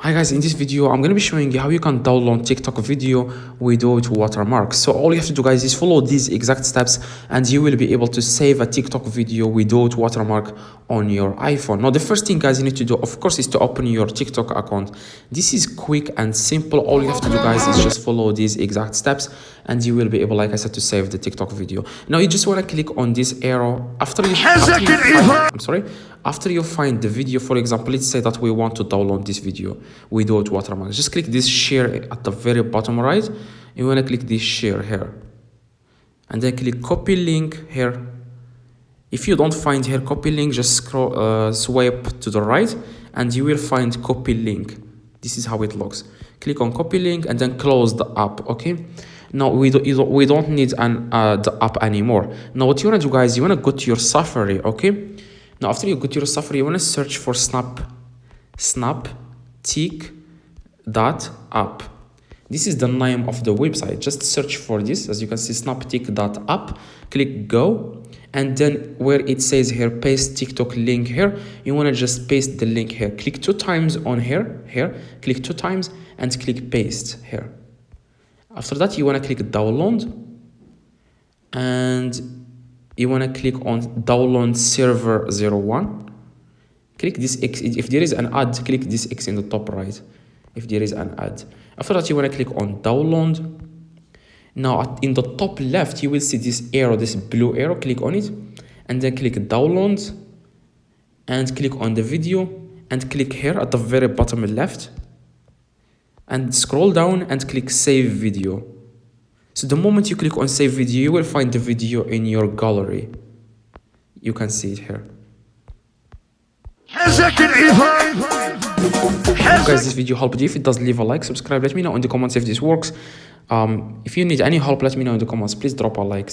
Hi guys, in this video I'm going to be showing you how you can download TikTok video without watermark. So all you have to do guys is follow these exact steps and you will be able to save a TikTok video without watermark on your iPhone. Now the first thing guys you need to do of course is to open your TikTok account. This is quick and simple. All you have to do guys is just follow these exact steps and you will be able, like I said, to save the TikTok video. Now you just want to click on this arrow after you find the video. For example, let's say that we want to download this video without watermark. Just click this share at the very bottom right. You want to click this share here and then click copy link here. If you don't find here copy link, just scroll swipe to the right and you will find copy link. This is how it looks. Click on copy link and then close the app. Okay, now we don't need the app anymore. Now what you want to do guys, you want to go to your Safari. Okay, now after you go to your Safari, you want to search for snaptik.app. This is the name of the website. Just search for this. As you can see, snaptik.app. Click go, and then where it says here paste TikTok link here, you want to just paste the link here. Click 2 times on here, click 2 times and click paste here. After that you want to click download and you want to click on download server 01. Click this X. If there is an ad, click this X in the top right if there is an ad. After that you want to click on download. Now in the top left you will see this arrow, this blue arrow. Click on it and then click download and click on the video and click here at the very bottom left and scroll down and click save video. So the moment you click on save video, you will find the video in your gallery. You can see it here. Guys, this video helped you. If it does, leave a like, subscribe, let me know in the comments if this works. If you need any help, let me know in the comments. Please drop a like.